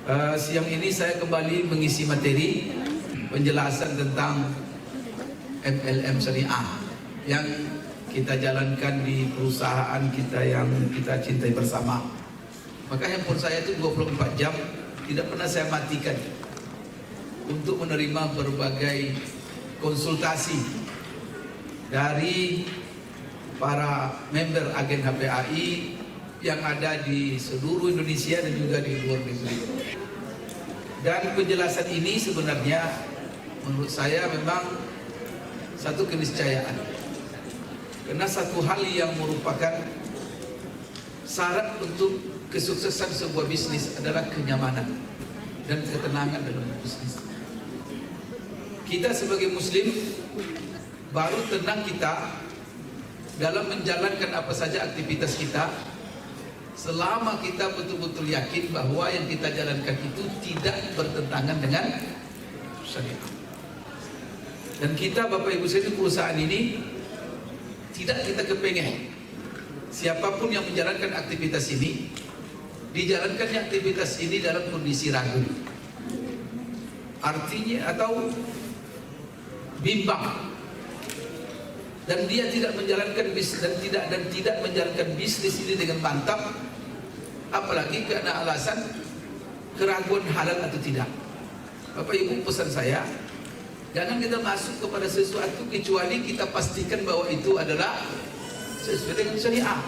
Siang ini saya kembali mengisi materi penjelasan tentang MLM Syariah yang kita jalankan di perusahaan kita yang kita cintai bersama. Maka handphone saya itu 24 jam tidak pernah saya matikan untuk menerima berbagai konsultasi dari para member agen HPAI yang ada di seluruh Indonesia dan juga di luar negeri. Dan penjelasan ini sebenarnya menurut saya memang satu keniscayaan. Karena satu hal yang merupakan syarat untuk kesuksesan sebuah bisnis adalah kenyamanan dan ketenangan dalam bisnis. Kita sebagai muslim baru tenang kita dalam menjalankan apa saja aktivitas kita selama kita betul-betul yakin bahwa yang kita jalankan itu tidak bertentangan dengan syariat. Dan kita Bapak Ibu sekalian, perusahaan ini tidak kita kepengen siapapun yang menjalankan aktivitas ini dijalankannya aktivitas ini dalam kondisi ragu, artinya atau bimbang, dan dia tidak menjalankan bisnis dan tidak menjalankan bisnis ini dengan mantap, apalagi karena alasan keraguan halal atau tidak. Bapak Ibu, pesan saya, jangan kita masuk kepada sesuatu kecuali kita pastikan bahwa itu adalah sesuai dengan syariah.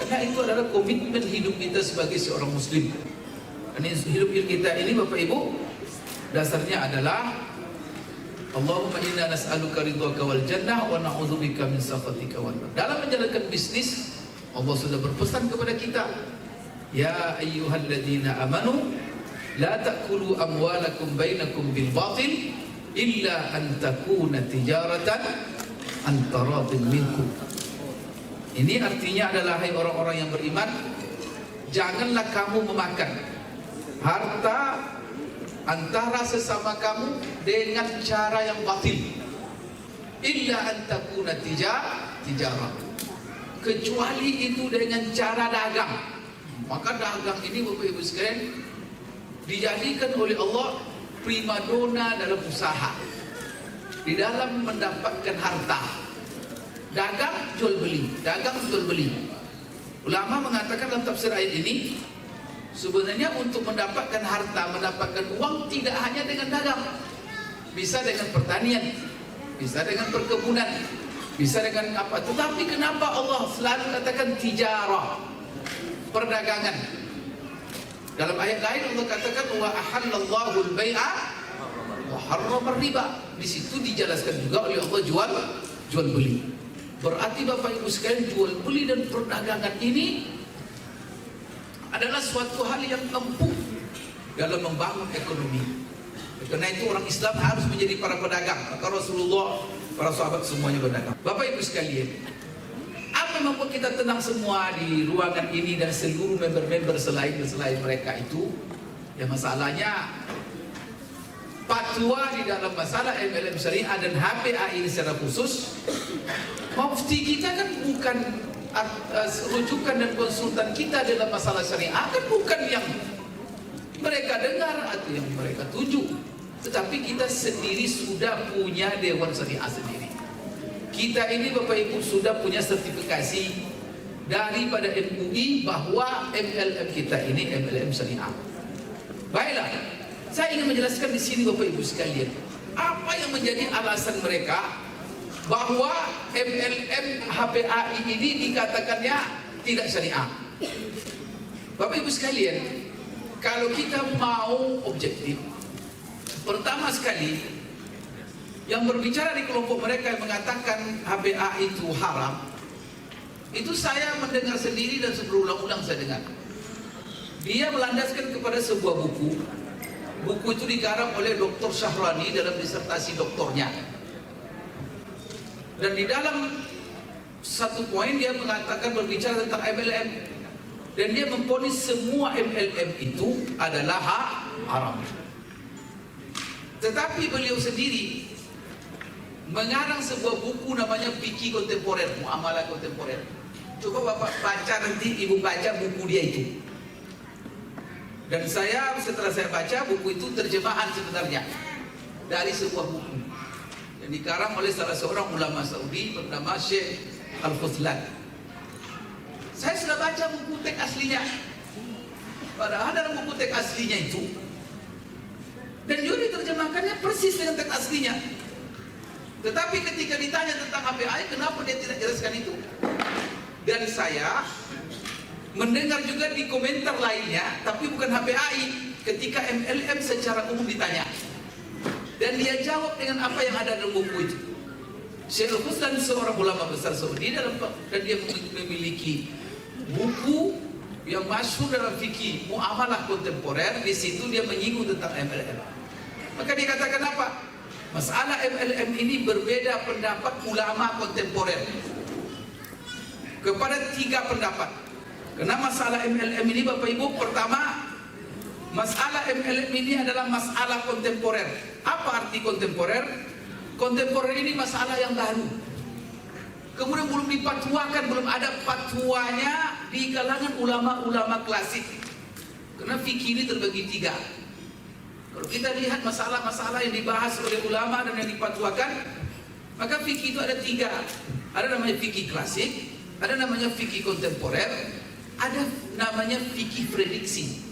Karena itu adalah komitmen hidup kita sebagai seorang muslim. Dan hidup kita ini Bapak Ibu dasarnya adalah Allahumma inna nas'aluka ridhaka wal jannah wa na'udzubika min sakhatika wan nar. Dalam menjalankan bisnis Allah sudah berpesan kepada kita, ya ayyuhalladzina amanu la ta'kulu amwalakum bainakum bil batil illa an takuna tijaratan an taradin minkum. Ini artinya adalah, hai orang-orang yang beriman, janganlah kamu memakan harta antara sesama kamu dengan cara yang batil, illa an takuna tijarah, kecuali itu dengan cara dagang. Maka dagang ini Bapak Ibu sekalian dijadikan oleh Allah primadona dalam usaha, di dalam mendapatkan harta. Dagang jual beli, dagang jual beli. Ulama mengatakan dalam tafsir ayat ini, sebenarnya untuk mendapatkan harta, mendapatkan uang tidak hanya dengan dagang, bisa dengan pertanian, bisa dengan perkebunan, bisa dengan apa. Tetapi kenapa Allah selalu katakan tijarah, perdagangan? Dalam ayat lain Allah katakan wa ahallallahu al-bai'a wa harrama riba. Di situ dijelaskan juga oleh Allah jual beli. Berarti Bapak Ibu sekalian, jual beli dan perdagangan ini adalah suatu hal yang empuk dalam membangun ekonomi. Karena itu orang Islam harus menjadi para pedagang. Maka Rasulullah, para sahabat semuanya berdagang. Bapak Ibu sekalian, apa yang membuat kita tenang semua di ruangan ini dan seluruh member-member selain mereka itu? Ya masalahnya fatwa di dalam masalah MLM Syariah dan HPAI secara khusus, mufti kita kan bukan rujukan dan konsultan kita dalam masalah syariah, kan bukan yang mereka dengar atau yang mereka tuju, tetapi kita sendiri sudah punya dewan syariah sendiri. Kita ini Bapak Ibu sudah punya sertifikasi daripada MUI bahwa MLM kita ini MLM Syariah. Baiklah, saya ingin menjelaskan di sini Bapak Ibu sekalian, apa yang menjadi alasan mereka bahwa MLM HPAI ini dikatakannya tidak syariah. Bapak Ibu sekalian, kalau kita mau objektif, pertama sekali yang berbicara di kelompok mereka yang mengatakan HPAI itu haram, itu saya mendengar sendiri dan berulang-ulang saya dengar. Dia melandaskan kepada sebuah buku. Buku itu digarap oleh Dr. Syahrani dalam disertasi doktornya. Dan di dalam satu poin dia mengatakan berbicara tentang MLM, dan dia memponis semua MLM itu adalah haram. Tetapi beliau sendiri mengarang sebuah buku namanya Fikih Kontemporer, Muamalah Kontemporer. Coba Bapak baca, nanti Ibu baca buku dia itu. Dan setelah saya baca buku itu terjemahan sebenarnya dari sebuah buku yang dikarang oleh salah seorang ulama Saudi bernama Syekh Al-Khuzlan. Saya sudah baca buku teks aslinya. Padahal dalam buku teks aslinya itu, dan juga diterjemahkannya persis dengan teks aslinya. Tetapi ketika ditanya tentang HPAI, kenapa dia tidak jelaskan itu? Dan saya mendengar juga di komentar lainnya, tapi bukan HPAI, ketika MLM secara umum ditanya. Dan dia jawab dengan apa yang ada dalam buku itu. Syekh Al-Khuzlan seorang ulama besar Saudi dan dia memiliki buku yang masyhur dalam fikih muamalah kontemporer. Di situ dia menyinggung tentang MLM. Maka dia katakan apa? Masalah MLM ini berbeda pendapat ulama kontemporer kepada 3 pendapat. Karena masalah MLM ini Bapak Ibu, pertama, masalah MLM ini adalah masalah kontemporer. Apa arti kontemporer? Kontemporer ini masalah yang baru. Kemudian belum dipatwakan, belum ada fatwanya di kalangan ulama-ulama klasik. Karena fikih ini terbagi 3. Kalau kita lihat masalah-masalah yang dibahas oleh ulama dan yang dipatwakan, maka fikih itu ada 3. Ada namanya fikih klasik, ada namanya fikih kontemporer, ada namanya fikih prediksi.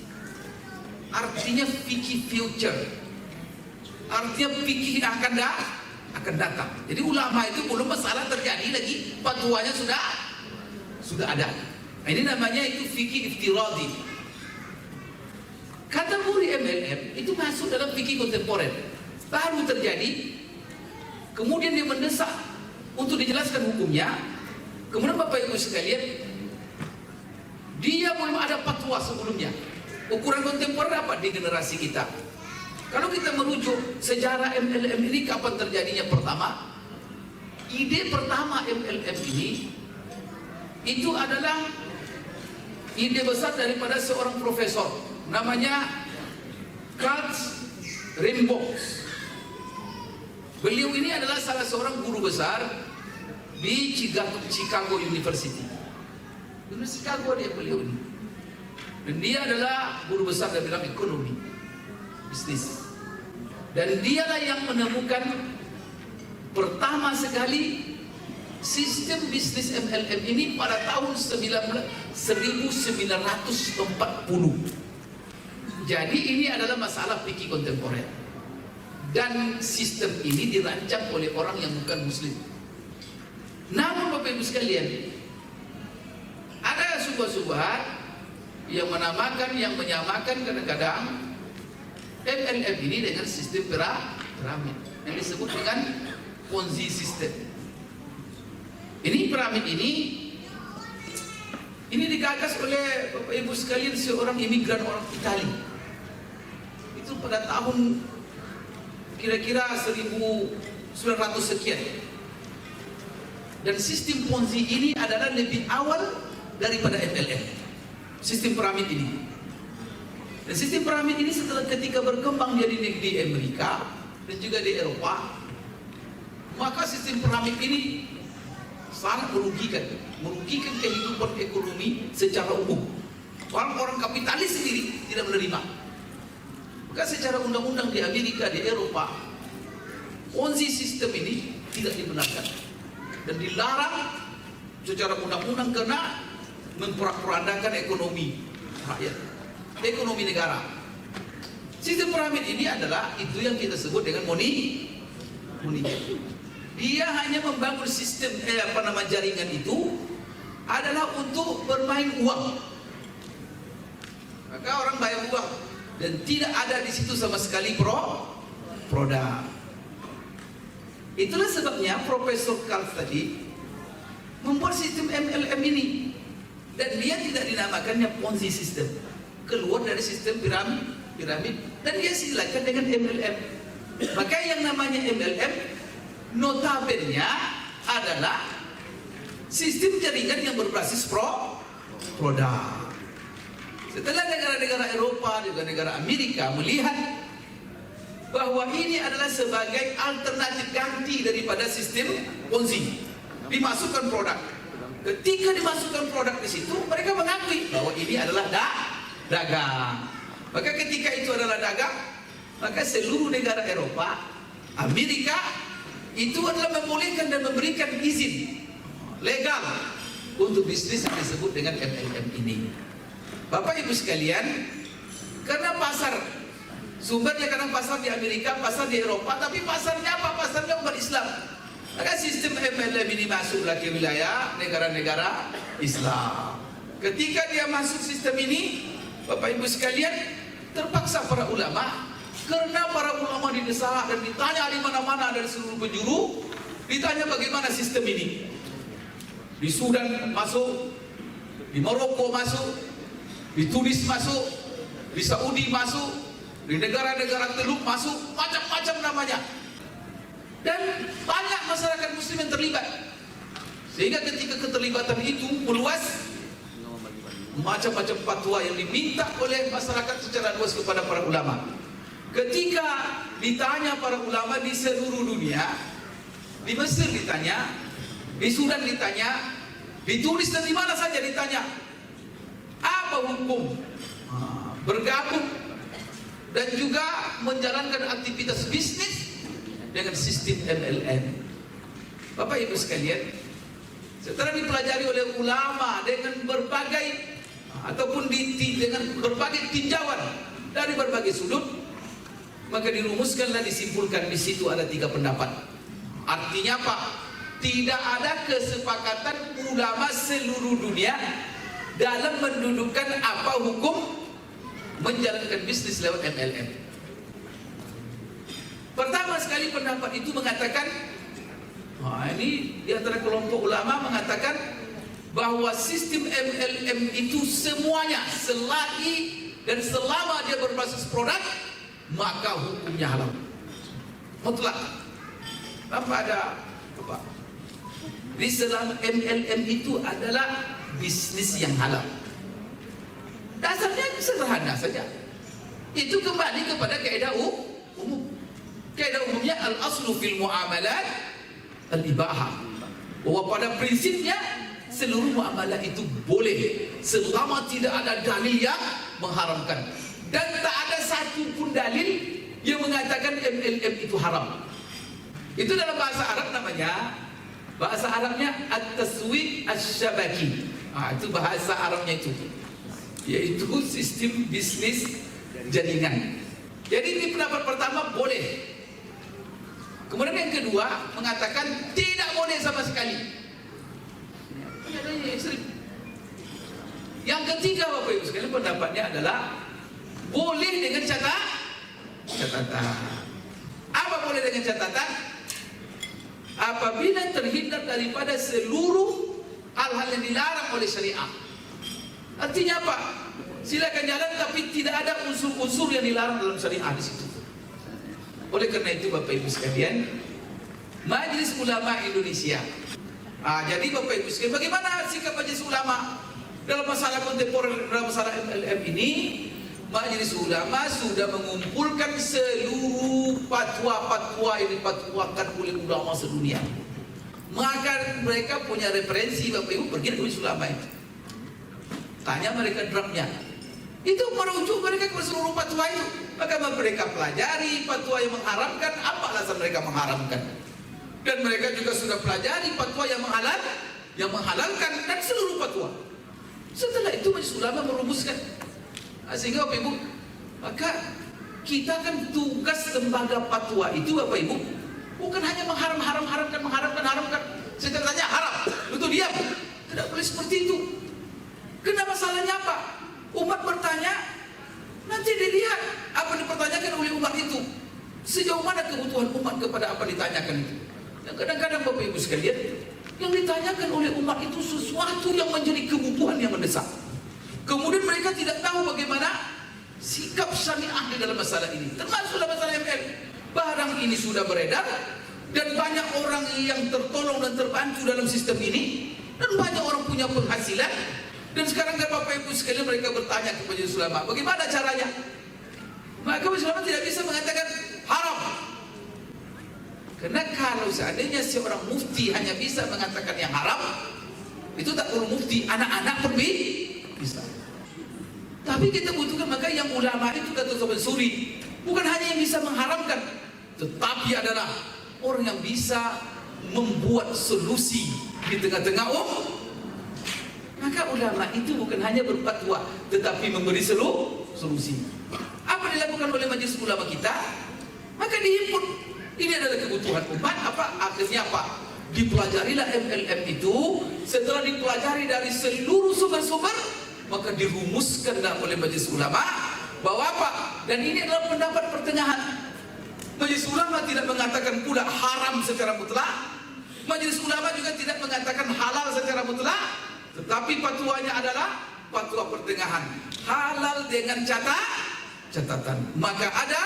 Artinya fikih future. Artinya fikih yang akan datang. Jadi ulama itu belum masalah terjadi lagi, fatwanya sudah ada. Nah, ini namanya itu fikih iftiradi. Kategori MLM itu masuk dalam fikih kontemporer, baru terjadi, kemudian dia mendesak untuk dijelaskan hukumnya. Kemudian Bapak Ibu sekalian, dia belum ada fatwa sebelumnya. Ukuran kontemporer apa di generasi kita? Kalau kita merujuk sejarah MLM ini kapan terjadinya pertama? Ide pertama MLM ini itu adalah ide besar daripada seorang profesor namanya Karl Rimbaud. Beliau ini adalah salah seorang guru besar di Chicago University. Di Chicago beliau ini. Dan dia adalah guru besar dalam bidang ekonomi, bisnis. Dan dialah yang menemukan pertama sekali sistem bisnis MLM ini pada tahun 1940. Jadi ini adalah masalah fikih kontemporer. Dan sistem ini dirancang oleh orang yang bukan muslim. Namun Bapak Ibu sekalian, ada subhat-subhat yang menyamakan kadang-kadang MLM ini dengan sistem piramid yang disebut dengan Ponzi system. Ini piramid ini digagas oleh Bapak Ibu sekalian seorang imigran orang Itali. Itu pada tahun kira-kira 1900 sekian. Dan sistem Ponzi ini adalah lebih awal daripada MLM. Sistem piramid ini. Dan sistem piramid ini setelah ketika berkembang dia di Amerika dan juga di Eropa, maka sistem piramid ini sangat merugikan kehidupan ekonomi secara umum. Orang kapitalis sendiri tidak menerima. Maka secara undang-undang di Amerika, di Eropa, Ponzi sistem ini tidak dibenarkan dan dilarang secara undang-undang karena memporak-porandakan ekonomi rakyat, ekonomi negara. Sistem piramid ini adalah itu yang kita sebut dengan money. Dia hanya membangun sistem jaringan itu adalah untuk bermain uang. Maka orang bayar uang dan tidak ada di situ sama sekali produk. Itulah sebabnya Profesor Karl tadi membuat sistem MLM ini. Dan dia tidak dinamakannya Ponzi system, keluar dari sistem piramid dan dia silakan dengan MLM. Maka yang namanya MLM notabene adalah sistem jaringan yang berbasis produk. Setelah negara-negara Eropa juga negara Amerika melihat bahwa ini adalah sebagai alternatif ganti daripada sistem Ponzi, dimasukkan produk. Ketika dimasukkan produk di situ, mereka mengakui bahwa ini adalah dagang. Maka ketika itu adalah dagang, maka seluruh negara Eropa, Amerika itu adalah membolehkan dan memberikan izin legal untuk bisnis yang disebut dengan MLM ini. Bapak Ibu sekalian, karena pasar sumbernya karena pasar di Amerika, pasar di Eropa, tapi pasarnya apa? Pasarnya umat Islam. Maka sistem MLM ini masuklah ke wilayah negara-negara Islam. Ketika dia masuk sistem ini, Bapak Ibu sekalian, terpaksa para ulama, karena para ulama didesak dan ditanya di mana-mana dari seluruh penjuru, ditanya bagaimana sistem ini. Di Sudan masuk, di Maroko masuk, di Tunis masuk, di Saudi masuk, di negara-negara Teluk masuk, macam-macam namanya. Dan banyak masyarakat muslim yang terlibat. Sehingga ketika keterlibatan itu meluas, macam-macam fatwa yang diminta oleh masyarakat secara luas kepada para ulama. Ketika ditanya para ulama di seluruh dunia, di Mesir ditanya, di Sudan ditanya, di Tunis dan di mana saja ditanya, apa hukum bergabung dan juga menjalankan aktivitas bisnis dengan sistem MLM. Bapak Ibu sekalian, setelah dipelajari oleh ulama dengan berbagai ataupun dengan berbagai tinjauan dari berbagai sudut, maka dirumuskanlah, disimpulkan di situ ada 3 pendapat. Artinya apa? Tidak ada kesepakatan ulama seluruh dunia dalam mendudukkan apa hukum menjalankan bisnis lewat MLM. Pertama sekali pendapat itu mengatakan, ini di antara kelompok ulama mengatakan bahwa sistem MLM itu semuanya selagi dan selama dia berbasis produk, maka hukumnya halal mutlak. Apa ada apa? Di dalam MLM itu adalah bisnis yang halal. Dasarnya sederhana saja. Itu kembali kepada kaidah umum. Kaidah umumnya al-aslu fil muamalat al-ibahah. Bahwa pada prinsipnya seluruh muamalah itu boleh selama tidak ada dalil yang mengharamkan. Dan tak ada satu pun dalil yang mengatakan MLM itu haram. Itu dalam bahasa Arab namanya, bahasa Arabnya at-taswid asy-syabaki. Itu bahasa Arabnya itu, yaitu sistem bisnis jaringan. Jadi ini pendapat pertama boleh. Kemudian yang kedua mengatakan tidak boleh sama sekali. Yang ketiga Bapak Ibu sekalian pendapatnya adalah boleh dengan catatan. Apa boleh dengan catatan? Apabila terhindar daripada seluruh hal-hal yang dilarang oleh syariah. Artinya apa? Silakan jalan tapi tidak ada unsur-unsur yang dilarang dalam syariah di situ. Oleh karena itu Bapak Ibu sekalian, Majelis Ulama Indonesia. Jadi Bapak Ibu sekalian, bagaimana sikap Majelis Ulama dalam masalah kontemporer, dalam masalah MLM ini? Majelis Ulama sudah mengumpulkan seluruh fatwa-fatwa yang dipatwakan oleh ulama sedunia. Maka mereka punya referensi, Bapak Ibu pergi ke Majelis Ulama itu. Tanya mereka draftnya. Itu merujuk mereka ke seluruh fatwa itu. Maka mereka pelajari fatwa yang mengharamkan, apa alasan mereka mengharamkan. Dan mereka juga sudah pelajari fatwa yang menghalalkan dan seluruh fatwa. Setelah itu Majelis Ulama merumuskan. Sehingga Bapak Ibu, maka kita kan tugas lembaga fatwa itu Bapak Ibu bukan hanya mengharamkan. Saya tanya haram, betul diam. Tidak boleh seperti itu. Kenapa salahnya apa? Umat bertanya, nanti dilihat apa yang dipertanyakan oleh umat itu. Sejauh mana kebutuhan umat kepada apa ditanyakan itu. Dan kadang-kadang Bapak Ibu sekalian, yang ditanyakan oleh umat itu sesuatu yang menjadi kebutuhan yang mendesak. Kemudian mereka tidak tahu bagaimana sikap syariah di dalam masalah ini. Termasuk dalam masalah ML. Barang ini sudah beredar dan banyak orang yang tertolong dan terbantu dalam sistem ini, dan banyak orang punya penghasilan. Dan sekarang Bapak Ibu sekalian mereka bertanya kepada Majelis Ulama, bagaimana caranya? Maka Majelis Ulama tidak bisa mengatakan haram. Karena kalau seandainya seorang mufti hanya bisa mengatakan yang haram, itu tak perlu mufti, anak-anak pun bisa. Tapi kita butuhkan, maka yang ulama itu kata Sobat Suri, bukan hanya yang bisa mengharamkan, tetapi adalah orang yang bisa membuat solusi di tengah-tengah Maka ulama itu bukan hanya berfatwa, tetapi memberi solusi. Apa dilakukan oleh majelis ulama kita? Maka dihimpun. Ini adalah kebutuhan umat. Akhirnya apa? Dipelajarilah MLM itu. Setelah dipelajari dari seluruh sumber-sumber, maka dirumuskan oleh majelis ulama bahwa apa? Dan ini adalah pendapat pertengahan. Majelis ulama tidak mengatakan pula haram secara mutlak. Majelis ulama juga tidak mengatakan halal secara mutlak. Tetapi fatwanya adalah fatwa pertengahan. Halal dengan catatan. Maka ada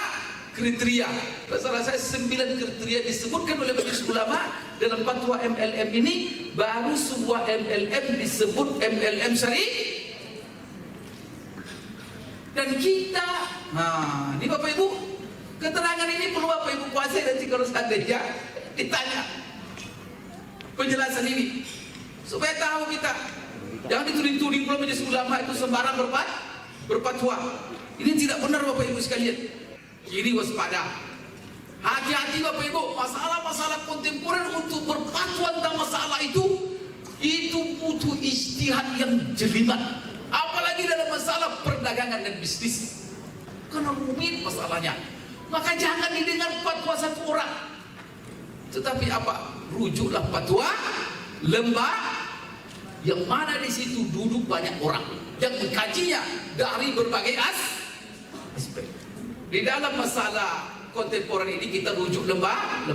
kriteria. Salah saya 9 kriteria disebutkan oleh majelis ulama dalam fatwa MLM ini. Baru sebuah MLM disebut MLM syar'i. Dan kita, ini Bapak Ibu, keterangan ini perlu Bapak Ibu kuasai. Nanti kalau seandainya ditanya penjelasan ini, supaya tahu kita. Jangan dituding-tuding pula majelis ulama itu sembarang berfatwa. Ini tidak benar Bapak Ibu sekalian. Ini waspada. Hati-hati Bapak Ibu, masalah-masalah kontemporer untuk berfatwa tentang masalah itu butuh ijtihad yang jelimet. Apalagi dalam masalah perdagangan dan bisnis, karena rumit masalahnya. Maka jangan didengar fatwa satu orang, tetapi apa? Rujuklah fatwa lembaga yang mana di situ duduk banyak orang yang mengkajinya dari berbagai aspek. Di dalam masalah kontemporer ini kita rujuk lembaga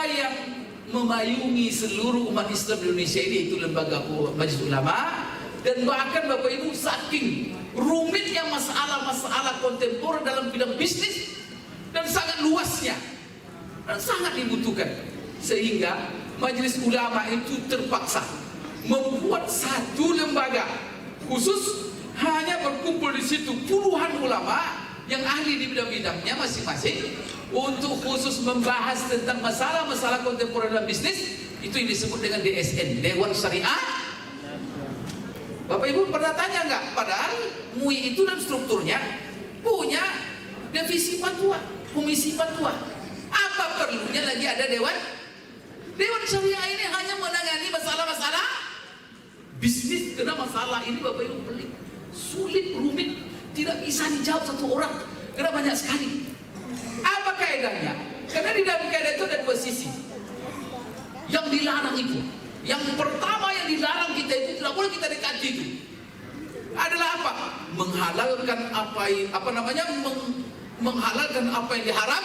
yang memayungi seluruh umat Islam di Indonesia ini, itu lembaga Majelis Ulama. Dan bahkan Bapak Ibu, saking rumitnya masalah-masalah kontemporer dalam bidang bisnis dan sangat luasnya dan sangat dibutuhkan, sehingga Majelis Ulama itu terpaksa membuat satu lembaga khusus, hanya berkumpul di situ puluhan ulama yang ahli di bidang-bidangnya masing-masing untuk khusus membahas tentang masalah-masalah kontemporer dalam bisnis. Itu yang disebut dengan DSN, Dewan Syariah. Bapak Ibu pernah tanya nggak? Padahal MUI itu dan strukturnya punya divisi fatwa, komisi fatwa. Apa perlunya lagi ada Dewan Syariah? Ini hanya menangani masalah-masalah bisnis. Karena masalah ini Bapak Ibu pelik, sulit, rumit, tidak bisa dijawab satu orang karena banyak sekali. Apa kaedahnya? Karena di dalam kaedah itu ada dua sisi. Yang dilarang itu, yang pertama yang dilarang kita itu tidak boleh kita dekati itu adalah apa? Menghalalkan menghalalkan apa yang diharam.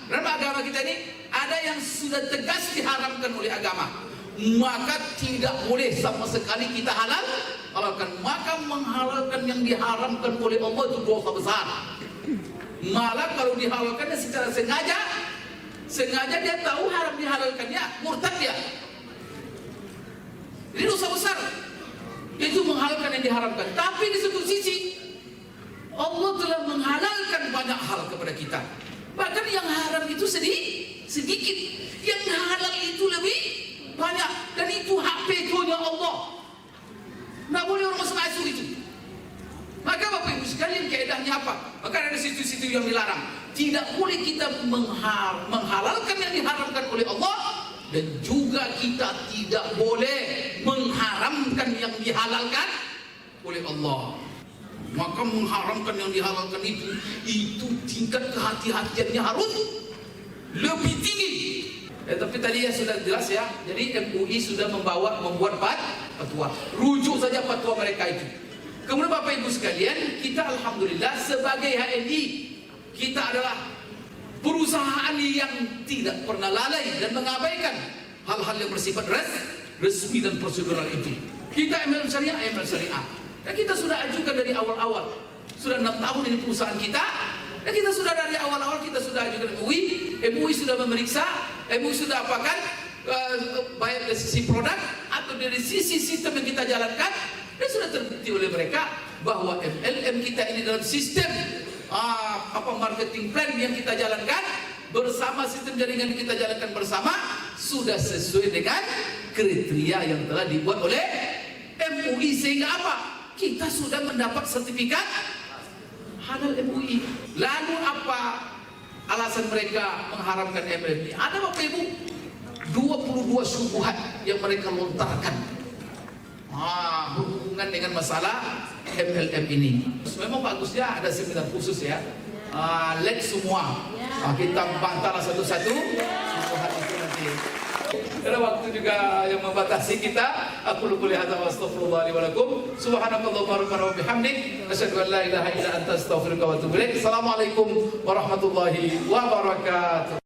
Dalam agama kita ini ada yang sudah tegas diharamkan oleh agama, maka tidak boleh sama sekali kita halalkan. Maka menghalalkan yang diharamkan oleh Allah itu dosa besar. Malah kalau dihalalkannya secara sengaja dia tahu haram dihalalkannya, murtad dia. Ini dosa besar. Itu menghalalkan yang diharamkan. Tapi di satu sisi Allah telah menghalalkan banyak hal kepada kita. Bahkan yang haram itu sedikit, yang halal itu lebih banyak. Dan itu hak vetonya Allah. Tidak boleh orang masuk itu. Maka Bapak Ibu sekalian, kaedahnya apa? Maka ada situ-situ yang dilarang. Tidak boleh kita menghalalkan yang diharamkan oleh Allah, dan juga kita tidak boleh mengharamkan yang dihalalkan oleh Allah. Maka mengharamkan yang dihalalkan itu tingkat kehati-hatiannya harus lebih tinggi. Tapi tadi ya sudah jelas ya. Jadi MUI sudah membuat fatwa. Rujuk saja fatwa mereka itu. Kemudian Bapak Ibu sekalian, kita alhamdulillah sebagai HNI, kita adalah perusahaan yang tidak pernah lalai dan mengabaikan hal-hal yang bersifat resmi dan prosedural itu. Kita MLM Syariah. Dan kita sudah ajukan dari awal-awal. Sudah 6 tahun ini perusahaan kita. Dan kita sudah dari awal-awal kita sudah ajukan MUI. MUI sudah memeriksa. MUI sudah apakan, baik dari sisi produk atau dari sisi sistem yang kita jalankan. Dan sudah terbukti oleh mereka bahwa MLM kita ini dalam sistem marketing plan yang kita jalankan bersama, sistem jaringan yang kita jalankan bersama, sudah sesuai dengan kriteria yang telah dibuat oleh MUI. Sehingga apa? kita sudah mendapat sertifikat halal MUI. Lalu apa alasan mereka mengharamkan MLM ini? Ada Bapak Ibu 22 syubhat yang mereka lontarkan berhubungan dengan masalah MLM ini. Memang bagus ya, ada seminar khusus ya. Like semua, kita bantah satu-satu syubhat itu nanti. Karena waktu juga yang membatasi kita. Aku lupa lihat wa astaghfirullah li wa lakum. Subhanakallahumma rabbana wa bihamdik, asyhadu an la ilaha illa anta astaghfiruka wa atubu ilaik. Assalamualaikum warahmatullahi wabarakatuh.